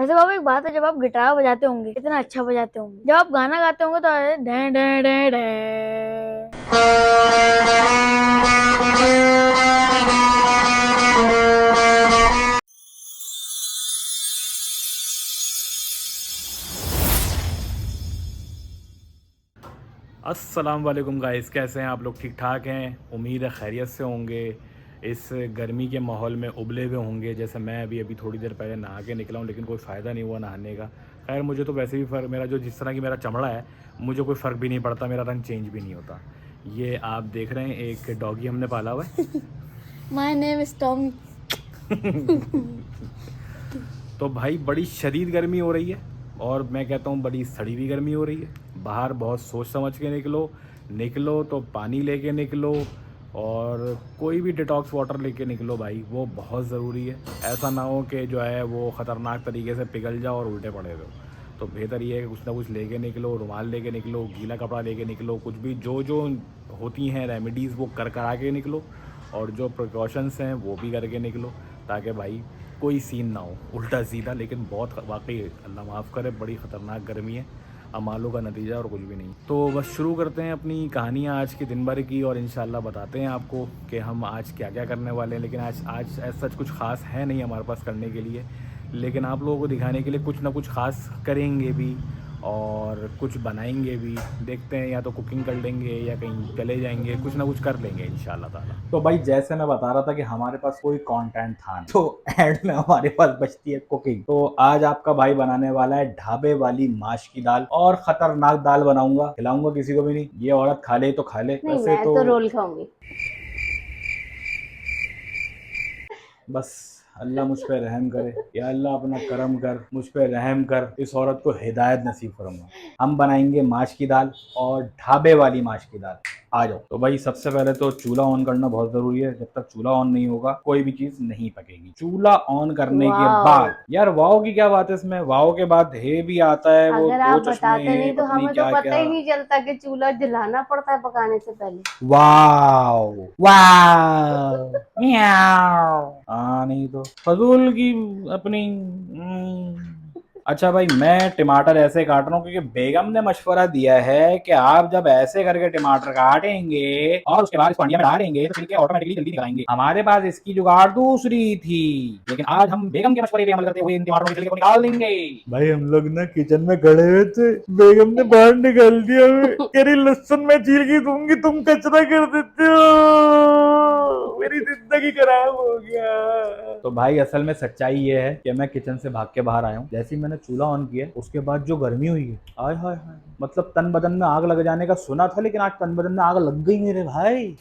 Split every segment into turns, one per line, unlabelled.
वैसे बाबू एक बात है, जब आप गिटार बजाते होंगे कितना अच्छा बजाते होंगे, जब आप गाना गाते होंगे तो डे डे डे डे।
अस्सलाम वालेकुम गाइस, कैसे हैं आप लोग? ठीक ठाक हैं? उम्मीद है खैरियत से होंगे। इस गर्मी के माहौल में उबले हुए होंगे, जैसे मैं अभी अभी थोड़ी देर पहले नहा के निकला हूँ, लेकिन कोई फ़ायदा नहीं हुआ नहाने का। खैर मुझे तो वैसे भी फ़र्क, मेरा जो जिस तरह की मेरा चमड़ा है मुझे कोई फ़र्क भी नहीं पड़ता, मेरा रंग चेंज भी नहीं होता। ये आप देख रहे हैं एक डॉगी हमने पाला हुआ है।
My name is Tommy.
तो भाई बड़ी शदीद गर्मी हो रही है, और मैं कहता हूँ बड़ी सड़ी हुई गर्मी हो रही है। बाहर बहुत सोच समझ के निकलो, निकलो तो पानी लेके निकलो, और कोई भी डिटॉक्स वाटर लेके निकलो भाई, वो बहुत ज़रूरी है। ऐसा ना हो कि जो है वो ख़तरनाक तरीके से पिघल जाओ और उल्टे पड़े रहो। तो बेहतर ये है कि कुछ ना कुछ लेके निकलो, रुमाल लेके निकलो, गीला कपड़ा लेके निकलो, कुछ भी जो जो होती हैं रेमेडीज़ वो कर करा के निकलो, और जो प्रिकॉशंस हैं वो भी करके निकलो, ताकि भाई कोई सीन ना हो उल्टा सीधा। लेकिन बहुत वाकई अल्लाह माफ़ करे बड़ी ख़तरनाक गर्मी है, अमालों का नतीजा और कुछ भी नहीं। तो बस शुरू करते हैं अपनी कहानियाँ आज के दिन भर की, और इंशाल्लाह बताते हैं आपको कि हम आज क्या क्या करने वाले हैं। लेकिन आज आज ऐसा कुछ ख़ास है नहीं हमारे पास करने के लिए, लेकिन आप लोगों को दिखाने के लिए कुछ ना कुछ ख़ास करेंगे भी और कुछ बनाएंगे भी। देखते हैं, या तो कुकिंग कर लेंगे या कहीं चले जाएंगे, कुछ ना कुछ कर लेंगे इंशाल्लाह ताला। तो भाई जैसे मैं बता रहा था कि हमारे पास कोई कंटेंट था नहीं, तो एंड में हमारे पास बचती है कुकिंग। तो आज आपका भाई बनाने वाला है ढाबे वाली माश की दाल, और खतरनाक दाल बनाऊंगा, खिलाऊंगा किसी को भी नहीं। ये औरत खा ले तो खा ले,
नहीं,
वैसे
मैं तो रोल खाऊंगी।
बस अल्लाह मुझ पे रहम करे, या अल्लाह अपना करम कर, मुझ पे रहम कर, इस औरत को हिदायत नसीब फरमा। हम बनाएंगे माश की दाल, और ढाबे वाली माश की दाल। आ जाओ। तो भाई सबसे पहले तो चूल्हा ऑन करना बहुत जरूरी है। जब तक चूल्हा ऑन नहीं होगा कोई भी चीज नहीं पकेगी। चूल्हा ऑन करने के
वाओ।
बाद, यार वाओ की क्या बात है इसमें? वाओ के बाद हे भी आता है, वो
अगर
दो
आप
चश्मे
बताते नहीं
हैं,
तो
पता नहीं
हमें तो
क्या
पता
क्या।
ही नहीं चलता कि चूल्हा जलाना पड़ता है पकाने से पहले।
वाओ वाओ म्याओ। नहीं तो फजूल की अपनी। अच्छा भाई, मैं टमाटर ऐसे काट रहा हूँ क्योंकि बेगम ने मशवरा दिया है कि आप जब ऐसे करके टमाटर काटेंगे और उसके बाद इसको अंडिया में डालेंगे तो छिलके ऑटोमेटिकली जल्दी निकलेंगे। हमारे पास इसकी जुगाड़ दूसरी थी, लेकिन आज हम बेगम के मशवरे पे अमल करते हुए इन टमाटरों के छिलके को निकाल देंगे। भाई हम लोग ना किचन में खड़े हुए थे, बेगम ने बाहर निकाल दिया हमें, कह रही लहसुन में चीर के दूंगी, तुम कचरा कर देते हो, मेरी जिंदगी खराब हो गया। तो भाई असल में सच्चाई ये है कि मैं किचन से भाग के बाहर आया हूँ। जैसे ही मैंने चूल्हा ऑन किया उसके बाद जो गर्मी हुई है, आय हाय हाय, मतलब तन बदन में आग लग जाने का सुना था, लेकिन आज तन बदन में आग लग गई मेरे भाई।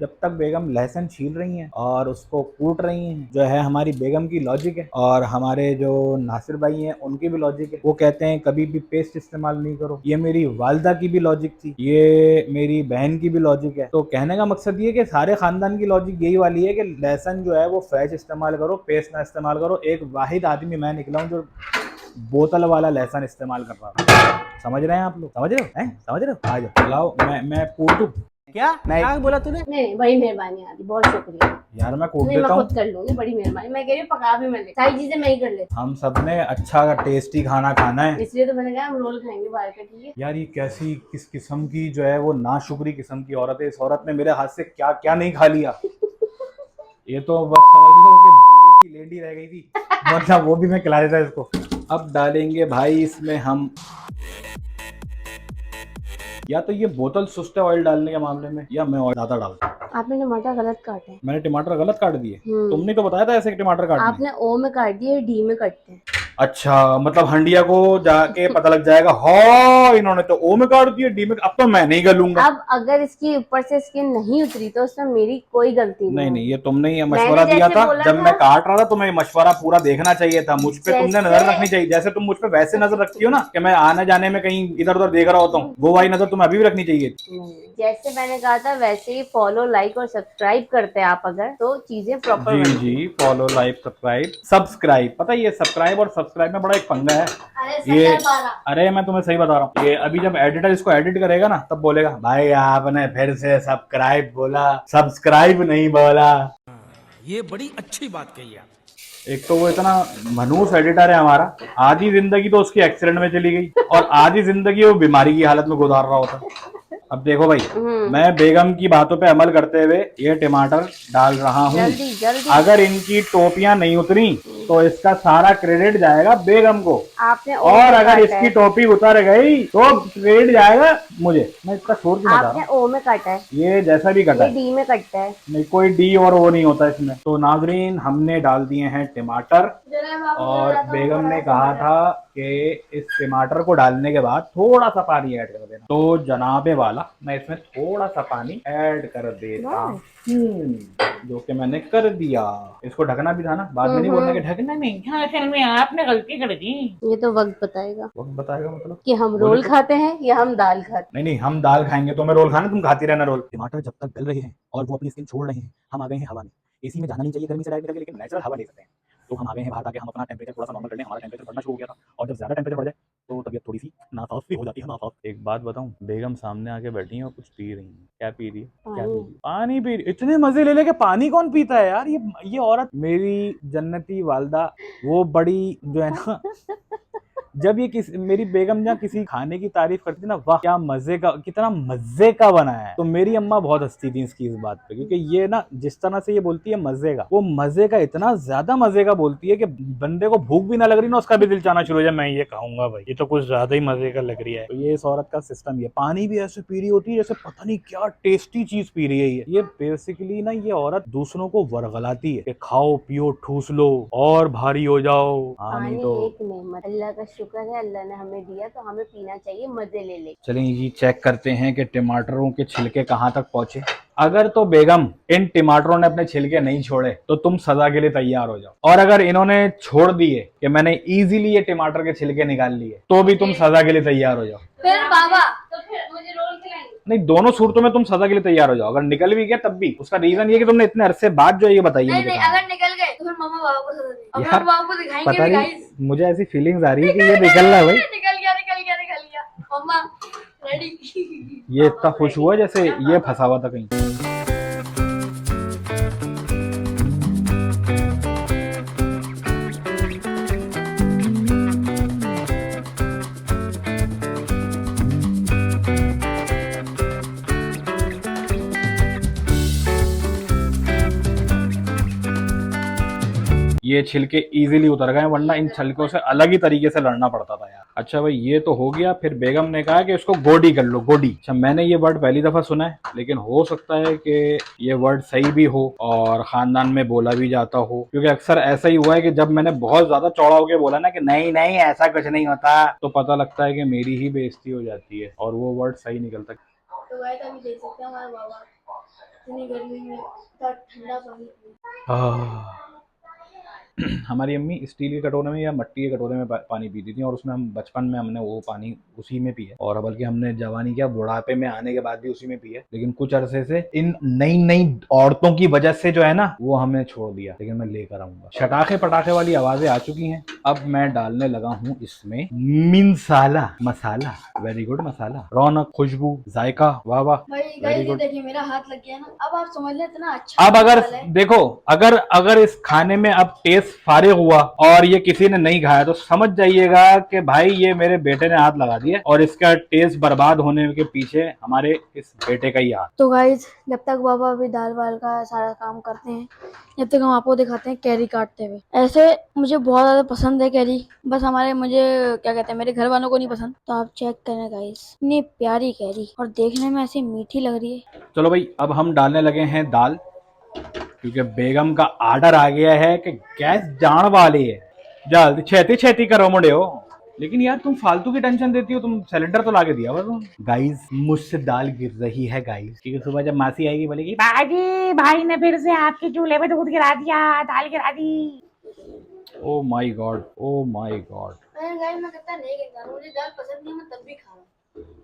जब तक बेगम लहसुन छील रही हैं और उसको कूट रही हैं, जो है हमारी बेगम की लॉजिक है, और हमारे जो नासिर भाई हैं उनकी भी लॉजिक है। वो कहते हैं कभी भी पेस्ट इस्तेमाल नहीं करो। ये मेरी वालदा की भी लॉजिक थी, ये मेरी बहन की भी लॉजिक है। तो कहने का मकसद ये कि सारे खानदान की लॉजिक यही वाली है कि लहसुन जो है वो फ्रेश इस्तेमाल करो, पेस्ट ना इस्तेमाल करो। एक वाहिद आदमी मैं निकला हूँ जो बोतल वाला लहसुन इस्तेमाल कर रहा हूँ। समझ रहे हैं आप लोग? समझ रहे हो? हैं? समझ रहे हो? आ जाओ, लाओ मैं कूटू।
क्या क्या बोला तूने?
नहीं, बड़ी मेहरबानी आदि, बहुत शुक्रिया।
यार मैं कूट
नहीं, मैं
देता हूँ।
खुद कर लूंगी, बड़ी मेहरबानी। मैं कह रही हूँ पका भी, मैंने सारी चीजें मैं ही कर लेती
हम सब ने अच्छा टेस्टी खाना खाना
हूँ,
है।
इसलिए तो मैंने कहा हम रोल खाएंगे बाहर का। ठीक है
यार ये कैसी किस किस्म की जो है वो नाशुक्री किस्म की औरत है। इस औरत ने मेरे हाथ से क्या क्या नहीं खा लिया। ये तो बस समझ लो कि दिल्ली की लेडी रह गई थी, वरना वो भी मैं खिला देता इसको। अब डालेंगे भाई इसमें हम, या तो ये बोतल सुस्त है ऑयल डालने के मामले में, या मैं ऑयल ज्यादा डालता हूँ।
आपने टमाटर गलत काटे हैं।
मैंने टमाटर गलत काट दिए? तुमने तो बताया था ऐसे कि टमाटर काटने।
आपने ओ में काट दिए, डी में कटते हैं।
अच्छा, मतलब हंडिया को जाके पता लग जाएगा, हाँ इन्होंने तो ओ में काट दिया, डी में। अब तो मैं नहीं गलूंगा।
अब अगर इसकी ऊपर से स्किन नहीं उतरी तो उसमें मेरी कोई गलती
नहीं
नहीं।
ये तुमने ये मशवरा दिया था जब मैं काट रहा था, तुम्हें मशवरा पूरा देखना चाहिए था। मुझ पे तुमने नजर रखनी चाहिए, जैसे तुम मुझ पे वैसे नजर रखती हो ना कि मैं आने जाने में कहीं इधर उधर देख रहा होता हूँ, वो वाली नजर तुम्हें अभी भी रखनी चाहिए।
जैसे मैंने कहा था वैसे ही फॉलो, लाइक और सब्सक्राइब करते हैं आप अगर, तो चीजें प्रॉपर
जी जी, फॉलो लाइक सब्सक्राइब। सब्सक्राइब, पता है ये सब्सक्राइब और सब्सक्राइब में बड़ा एक पंगा है ये। अरे मैं तुम्हें सही बता रहा हूँ, ये अभी जब एडिटर इसको एडिट करेगा ना तब बोलेगा भाई आपने फिर से सब्सक्राइब बोला, सब्सक्राइब नहीं बोला।
ये बड़ी अच्छी बात कही आप।
एक तो वो इतना मनूस एडिटर है हमारा, आधी जिंदगी तो उसकी एक्सीडेंट में चली गई और आधी जिंदगी वो बीमारी की हालत में गुजार रहा होता। अब देखो भाई, मैं बेगम की बातों पे अमल करते हुए ये टमाटर डाल रहा हूँ।
जल्दी जल्दी।
अगर इनकी टोपियां नहीं उतरी तो इसका सारा क्रेडिट जाएगा बेगम को,
आपने
और अगर इसकी टोपी उतर गई तो क्रेडिट जाएगा मुझे। मैं इसका शोर क्यों बता
आपने
रहा हूँ?
ओ में काटा है,
ये जैसा भी कटा
ये
है,
डी में कटता है।
नहीं कोई डी और वो नहीं होता इसमें। तो नाजरीन, हमने डाल दिए हैं टमाटर और बेगम ने कहा था कि इस टमाटर को डालने के बाद थोड़ा सा पानी ऐड कर देना। तो जनाबे वाला मैं इसमें थोड़ा सा पानी ऐड कर देता हूँ, जो कि मैंने कर दिया। इसको ढकना भी था ना, बाद में नहीं बोलना कि ढकना नहीं, हाँ असल में आपने गलती कर दी।
ये तो वक्त बताएगा
वक्त बताएगा मतलब
कि हम रोल खाते हैं या हम दाल खाते हैं।
नहीं नहीं, हम दाल खाएंगे तो मैं रोल खाना, तुम खाती रहना रोल। टमाटर जब तक गल रहे हैं और वो अपनी स्किन छोड़ रहे हैं, हम आ गए हैं हवा में। एसी में जाना नहीं चाहिए गर्मी से डायरेक्ट, लेकिन नेचुरल हवा ले सकते हैं। तो हम आ गए हैं बाहर ताकि हम अपना टेम्परेचर थोड़ा सा नॉर्मल कर लें। हमारा टेम्परेचर बढ़ना शुरू हो गया था और जब ज्यादा टेम्परेचर बढ़ जाए तो तबीयत थोड़ी सी नासाज भी हो जाती है। नासाज। एक बात बताऊं, बेगम सामने आके बैठी है और कुछ पी रही है। क्या पी रही है? क्या पी रही है? पानी पी रही। इतने मजे ले लेके पानी कौन पीता है यार? ये औरत मेरी जन्नती वालदा, वो बड़ी जो है ना, जब ये मेरी बेगम जहाँ किसी खाने की तारीफ करती थी ना, वाह क्या मजे का, कितना मजे का बना है, तो मेरी अम्मा बहुत हंसती थी इसकी इस बात पे। क्योंकि ये ना जिस तरह से ये बोलती है मजे का, वो मजे का इतना ज्यादा मजे का बोलती है कि बंदे को भूख भी ना लग रही ना, उसका भी दिल चाहना शुरू हो जाए मैं ये खाऊंगा भाई, ये तो कुछ ज्यादा ही मजे का लग रही है। तो ये इस औरत का सिस्टम, ये पानी भी ऐसे पी रही होती है जैसे पता नहीं क्या टेस्टी चीज पी रही है। ये बेसिकली ना, ये औरत दूसरों को वरगलाती है कि खाओ पियो ठूस लो और भारी हो जाओ।
पानी
तो
एक नेमत, अल्लाह का शुक्र है, अल्लाह ने हमें दिया तो हमें पीना चाहिए मजे ले ले।
चलिए जी, चेक करते हैं कि टमाटरों के छिलके कहाँ तक पहुंचे। अगर तो बेगम इन टमाटरों ने अपने छिलके नहीं छोड़े तो तुम सजा के लिए तैयार हो जाओ, और अगर इन्होंने छोड़ दिए कि मैंने इजीली ये टमाटर के छिलके निकाल लिए, तो भी तुम सजा के लिए तैयार हो जाओ।
फिर बाबा
तो फिर मुझे रोल खिलाएंगे?
नहीं, दोनों सूरतों में तुम सजा के लिए तैयार हो जाओ। अगर निकल भी गया तब भी उसका रीजन ये कि तुमने इतने अरसे बाद जो है ये बताइए
नहीं
मुझे
नहीं,
कहाँ है।
अगर निकल गए तो फिर मम्मा बाबा को सजा देंगे,
यार,
बाबा को दिखाएंगे
पता
भी
नहीं,
guys।
मुझे ऐसी फीलिंग्स आ रही है कि ये निकल रहा है भाई।
निकल गया निकल गया निकल गया मम्मा रेडी।
ये इतना खुश हुआ जैसे ये फंसा हुआ था कहीं। ये छिलके इजीली उतर गए, वरना इन छिलकों से अलग ही तरीके से लड़ना पड़ता था यार। अच्छा भाई, ये तो हो गया। फिर बेगम ने कहा कि इसको गोडी कर लो, गोडी। अच्छा, मैंने ये वर्ड पहली दफा सुना है, लेकिन हो सकता है कि ये वर्ड सही भी हो और खानदान में बोला भी जाता हो, क्योंकि अक्सर ऐसा ही हुआ है कि जब मैंने बहुत ज्यादा चौड़ा होकर बोला ना कि नहीं नहीं ऐसा कुछ नहीं होता, तो पता लगता है कि मेरी ही बेइज्जती हो जाती है और वो वर्ड सही निकलता।
तो गाइस अभी देख सकते हैं हमारे बाबा इतनी गर्मी में इतना ठंडा पानी
हमारी अम्मी स्टील के कटोरे में या मिट्टी के कटोरे में पानी पीती थी, और उसमें हम बचपन में हमने वो पानी उसी में पिया, और बल्कि हमने जवानी क्या बुढ़ापे में आने के बाद भी उसी में पिया। लेकिन कुछ अरसे से इन नई नई औरतों की वजह से जो है ना, वो हमने छोड़ दिया। लेकिन मैं लेकर आऊंगा। चटाखे पटाखे वाली आवाजें आ चुकी हैं। अब मैं डालने लगा हूँ इसमें मिंसाला मसाला। वेरी गुड मसाला, रौनक, खुशबू, जायका, वाह वाह।
भाई
Very
गाइस ये
good.
देखिए मेरा हाथ लग गया ना, अब आप समझ लें इतना अच्छा
अब अगर
मसाला है।
देखो, अगर इस खाने में अब टेस्ट फारिग हुआ और ये किसी ने नहीं खाया तो समझ जाइएगा कि भाई ये मेरे बेटे ने हाथ लगा दिया, और इसका टेस्ट बर्बाद होने के पीछे हमारे इस बेटे का ही हाथ।
तो गाइस जब तक बाबा अभी दाल वाल का सारा काम करते हैं, जब तक हम आपको दिखाते हैं कैरी काटते हुए। ऐसे मुझे बहुत ज्यादा पसंद है कैरी, बस मुझे क्या कहते हैं, मेरे घर वालों को नहीं पसंद। तो आप चेक करें गाइस, इतनी प्यारी कैरी और देखने में ऐसी मीठी लग रही है।
चलो भाई, अब हम डालने लगे हैं दाल, क्योंकि बेगम का आर्डर आ गया है कि गैस जान वाली है, जल्दी छेती छेती करो मुंडे हो। लेकिन यार तुम फालतू की टेंशन देती हो, तुम सिलेंडर तो लाके दिया हुआ तुम। गाइस मुझसे दाल गिर रही है गाइस, क्योंकि सुबह जब मासी आएगी बोलेगी
बाजी भाई ने फिर से आपके चूल्हे पे दूध गिरा दिया, दाल गिरा दी।
Oh my god, oh my god.
Guys मैं कहता नहीं कहता, मुझे दाल पसंद नहीं, मैं तब भी खा रहा हूँ।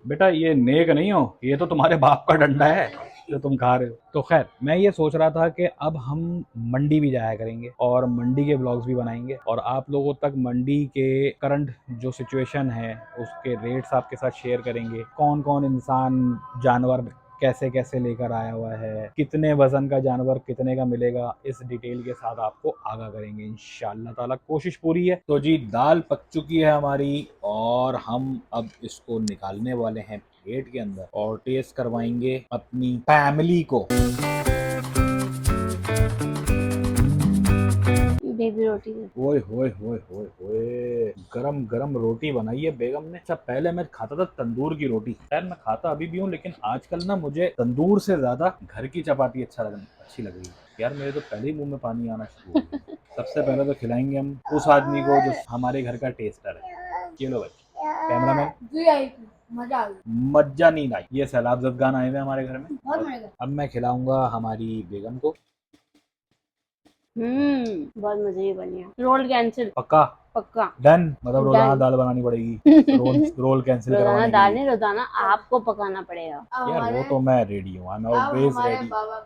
बेटा ये नेक नहीं हो, ये तो तुम्हारे बाप का डंडा है जो तुम खा रहे हो। तो खैर, मैं ये सोच रहा था कि अब हम मंडी भी जाया करेंगे और मंडी के ब्लॉग्स भी बनाएंगे, और आप लोगों तक मंडी के करंट जो सिचुएशन है उसके रेट्स आपके साथ शेयर करेंगे। कौन कौन इंसान जानवर कैसे कैसे लेकर आया हुआ है, कितने वजन का जानवर कितने का मिलेगा, इस डिटेल के साथ आपको आगाह करेंगे इंशाअल्लाह ताला। कोशिश पूरी है। तो जी दाल पक चुकी है हमारी और हम अब इसको निकालने वाले हैं प्लेट के अंदर और टेस्ट करवाएंगे अपनी फैमिली को।
बेबी रोटी
ओए होए होए होए होए, गरम गरम रोटी बनाई है बेगम ने। सब पहले मैं खाता था तंदूर की रोटी, खैर मैं खाता अभी भी हूँ, लेकिन आजकल ना मुझे तंदूर से ज्यादा घर की चपाती अच्छी लग रही है। यार मेरे तो पहले ही मुंह में पानी आना शुरू हो गया। सबसे पहले तो खिलाएंगे हम उस आदमी को जो हमारे घर का टेस्टर है। ये लो भाई कैमरामैन,
मजा आ गया,
मज्जा नहीं आई। ये सैलाब जदगान आए हुए हमारे घर में।
बहुत मजा।
अब मैं खिलाऊंगा हमारी बेगम को।
बहुत मजे की बनी है। रोल कैंसिल
पक्का
पक्का।
डन, मतलब रोजाना
Done.
दाल बनानी पड़ेगी। रोल कैंसिल
रोजाना
करवाने के
दाल
लिए।
नहीं, रोजाना आपको पकाना पड़ेगा।
यार वो तो मैं रेडी हूँ, आई एम ऑलवेज रेडी।
बाबा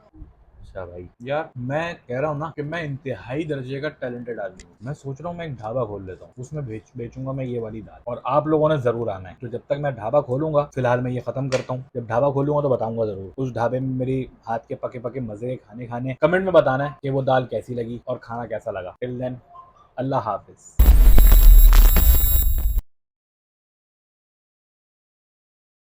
अच्छा भाई, यार मैं कह रहा हूँ ना कि मैं इंतहाई दर्जे का टैलेंटेड आदमी हूँ। मैं सोच रहा हूँ मैं एक ढाबा खोल लेता हूँ, उसमें बेचूंगा मैं ये वाली दाल, और आप लोगों ने जरूर आना है। तो जब तक मैं ढाबा खोलूंगा, फिलहाल मैं ये खत्म करता हूँ। जब ढाबा खोलूंगा तो बताऊंगा जरूर। उस ढाबे में मेरी हाथ के पके पके मजे के खाने कमेंट में बताना है कि वो दाल कैसी लगी और खाना कैसा लगा। टिल देन, अल्लाह हाफिज।